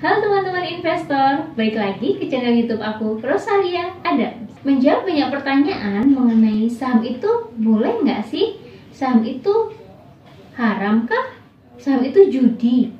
Halo teman-teman investor, balik lagi ke channel YouTube aku, Rosalia Adams. Menjawab banyak pertanyaan mengenai saham itu boleh nggak sih? Saham itu haram kah? Saham itu judi?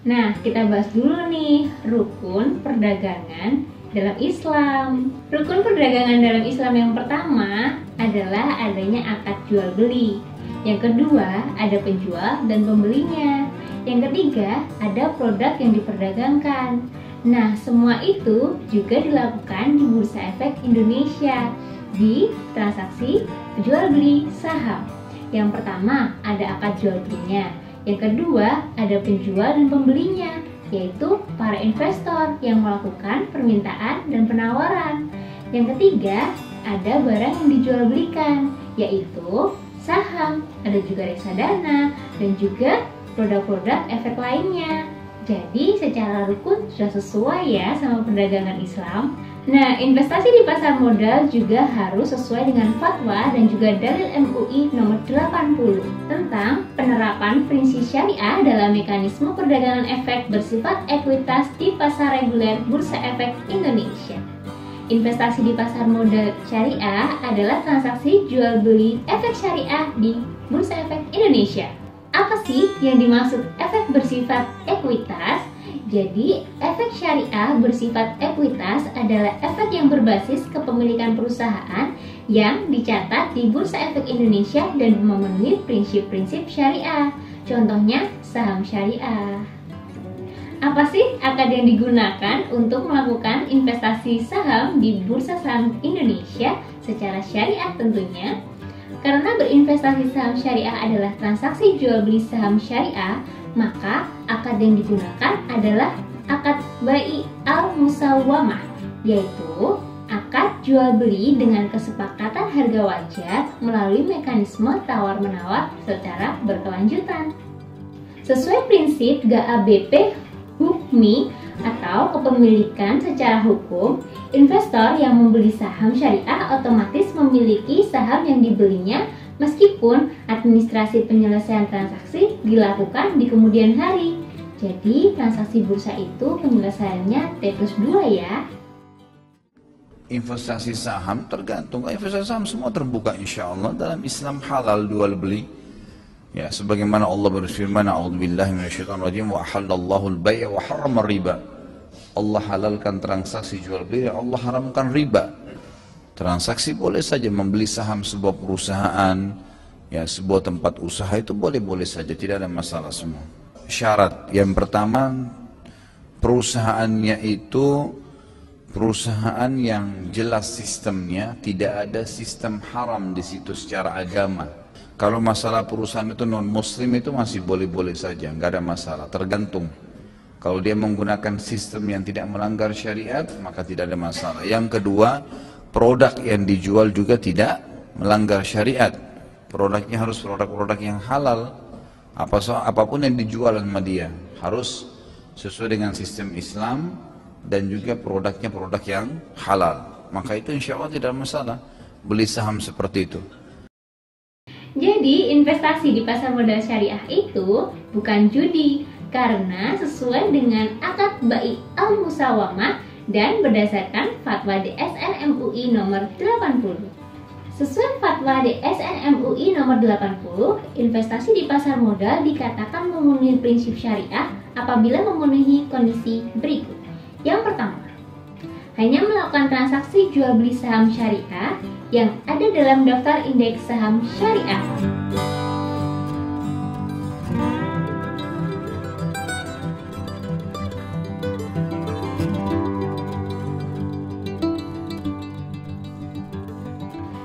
Nah, kita bahas dulu nih rukun perdagangan dalam Islam. Rukun perdagangan dalam Islam yang pertama adalah adanya akad jual beli. Yang kedua, ada penjual dan pembelinya. Yang ketiga, ada produk yang diperdagangkan. Nah, semua itu juga dilakukan di Bursa Efek Indonesia di transaksi jual beli saham. Yang pertama, ada akad jual belinya. Yang kedua, ada penjual dan pembelinya, yaitu para investor yang melakukan permintaan dan penawaran. Yang ketiga, ada barang yang dijual belikan, yaitu saham, ada juga reksadana, dan juga produk-produk efek lainnya. Jadi secara rukun sudah sesuai ya sama perdagangan Islam. Nah, investasi di pasar modal juga harus sesuai dengan fatwa dan juga dalil MUI nomor 80 tentang penerapan prinsip syariah dalam mekanisme perdagangan efek bersifat ekuitas di pasar reguler Bursa Efek Indonesia. Investasi di pasar modal syariah adalah transaksi jual beli efek syariah di Bursa Efek Indonesia. Apa sih yang dimaksud efek bersifat ekuitas? Jadi, efek syariah bersifat ekuitas adalah efek yang berbasis kepemilikan perusahaan yang dicatat di Bursa Efek Indonesia dan memenuhi prinsip-prinsip syariah. Contohnya, saham syariah. Apa sih akad yang digunakan untuk melakukan investasi saham di Bursa Saham Indonesia secara syariah tentunya? Karena berinvestasi saham syariah adalah transaksi jual beli saham syariah, maka akad yang digunakan adalah akad bai al-musawwamah, yaitu akad jual beli dengan kesepakatan harga wajar melalui mekanisme tawar-menawar secara berkelanjutan. Sesuai prinsip GABP hukmi atau kepemilikan secara hukum, investor yang membeli saham syariah otomatis memiliki saham yang dibelinya meskipun administrasi penyelesaian transaksi dilakukan di kemudian hari. Jadi transaksi bursa itu penyelesaiannya T+2 ya. Investasi saham tergantung, investasi saham semua terbuka insya Allah dalam Islam, halal jual beli. Ya, sebagaimana Allah berfirman, a'udzubillahi minasyaitonirrajim, wa ahallallahu al-bai' wa harrama riba. Allah halalkan transaksi jual beli, Allah haramkan riba. Transaksi boleh saja membeli saham sebuah perusahaan, ya sebuah tempat usaha itu boleh-boleh saja, tidak ada masalah semua. Syarat yang pertama, perusahaannya itu perusahaan yang jelas sistemnya, tidak ada sistem haram di situ secara agama. Kalau masalah perusahaan itu non-muslim itu masih boleh-boleh saja, nggak ada masalah, tergantung. Kalau dia menggunakan sistem yang tidak melanggar syariat, maka tidak ada masalah. Yang kedua, produk yang dijual juga tidak melanggar syariat. Produknya harus produk-produk yang halal. Apapun yang dijual sama dia harus sesuai dengan sistem Islam dan juga produknya produk yang halal. Maka itu insya Allah tidak ada masalah beli saham seperti itu. Jadi investasi di pasar modal syariah itu bukan judi karena sesuai dengan akad bai al-musawwamah dan berdasarkan fatwa DSN MUI nomor 80. Sesuai fatwa DSN MUI nomor 80, investasi di pasar modal dikatakan memenuhi prinsip syariah apabila memenuhi kondisi berikut. Yang pertama, hanya melakukan transaksi jual beli saham syariah yang ada dalam daftar indeks saham syariah.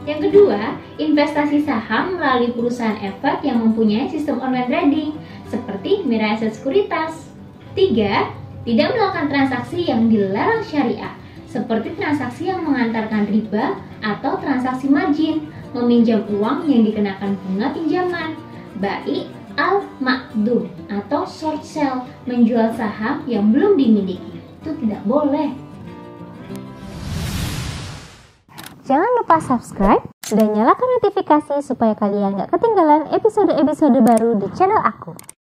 Yang kedua, investasi saham melalui perusahaan efek yang mempunyai sistem online trading seperti Mirae Asset Sekuritas. Tiga, tidak melakukan transaksi yang dilarang syariah seperti transaksi yang mengantarkan riba atau transaksi margin, meminjam uang yang dikenakan bunga pinjaman, bai al-maqdum atau short sell, menjual saham yang belum dimiliki. Itu tidak boleh. Jangan lupa subscribe Dan nyalakan notifikasi supaya kalian gak ketinggalan episode-episode baru di channel aku.